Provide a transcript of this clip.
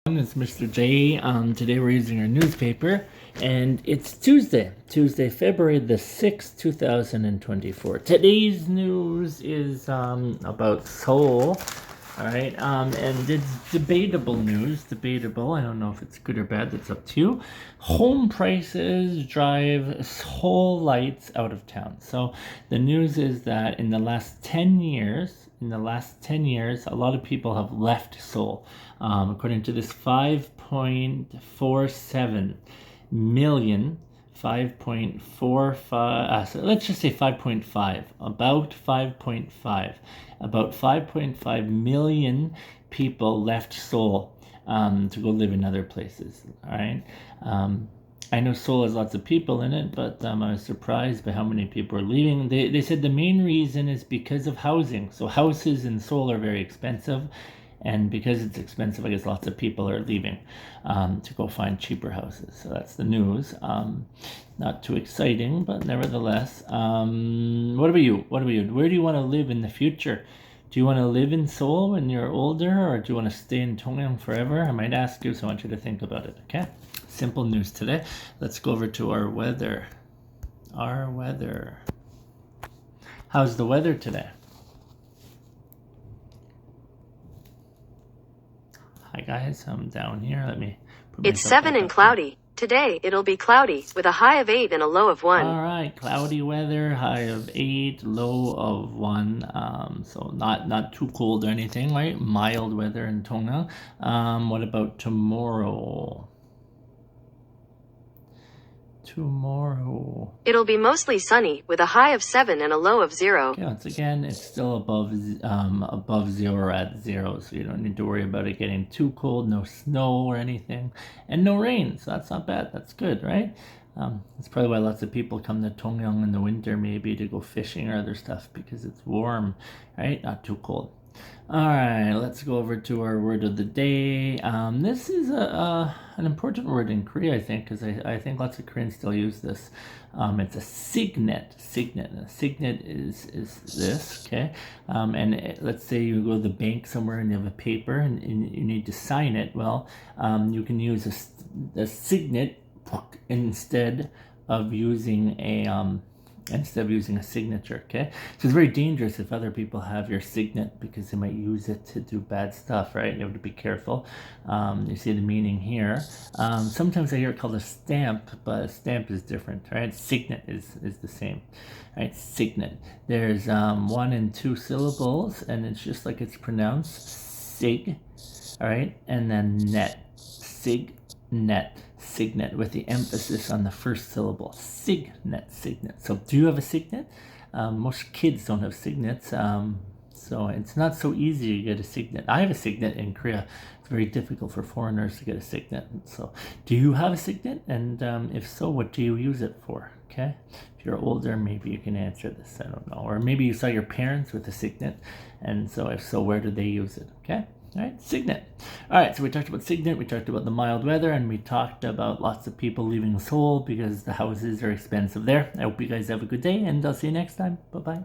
It's Mr. J. Today we're using our newspaper, and it's Tuesday, February the 6th, 2024. Today's news is about Seoul, all right, and it's debatable news, debatable. I don't know if it's good or bad, that's up to you. Home prices drive Seoul lights out of town. So the news is that in the last 10 years, a lot of people have left Seoul. According to this 5.47 million, 5.45, so let's just say 5.5, about 5.5 million people left Seoul to go live in other places. All right. I know Seoul has lots of people in it, but I was surprised by how many people are leaving. They said the main reason is because of housing. So houses in Seoul are very expensive, and because it's expensive, I guess lots of people are leaving to go find cheaper houses. So that's the news. Not too exciting, but nevertheless. What about you? Where do you want to live in the future? Do you want to live in Seoul when you're older, or do you want to stay in Tongyang forever? I might ask you, so I want you to think about it, okay? Simple news today. Let's go over to our weather. How's the weather today? Hi guys, I'm down here. Let me put It's 7 and cloudy. Today it'll be cloudy with a high of 8 and a low of 1. All right, cloudy weather, high of 8, low of 1. So not too cold or anything, right? Mild weather in Tonga. What about tomorrow? It'll be mostly sunny with a high of 7 and a low of 0. Okay, once again, it's still above 0 or at 0, so you don't need to worry about it getting too cold. No snow or anything, and no rain, so that's not bad. That's good, right? That's probably why lots of people come to Tongyang in the winter, maybe to go fishing or other stuff, because it's warm, right? Not too cold. All right, let's go over to our word of the day. This is an important word in Korea, I think, because I think lots of Koreans still use this. It's a signet. A signet is this, okay? Let's say you go to the bank somewhere and you have a paper and you need to sign it. Well, you can use a signet instead of using a signature, okay? So it's very dangerous if other people have your signet, because they might use it to do bad stuff, right? You have to be careful. You see the meaning here. Sometimes I hear it called a stamp, but a stamp is different, right? Signet is the same, right? Signet. There's 1 and 2 syllables, and it's just like it's pronounced, sig, all right? And then net, signet. Signet, with the emphasis on the first syllable. Signet. So do you have a signet? Most kids don't have signets, so it's not so easy to get a signet. I have a signet in Korea. It's very difficult for foreigners to get a signet. So do you have a signet? And if so, what do you use it for? Okay, if you're older, maybe you can answer this. I don't know. Or maybe you saw your parents with a signet, and so if so, where do they use it? Okay. All right, signet. All right, so we talked about signet, we talked about the mild weather, and we talked about lots of people leaving Seoul because the houses are expensive there. I hope you guys have a good day, and I'll see you next time. Bye-bye.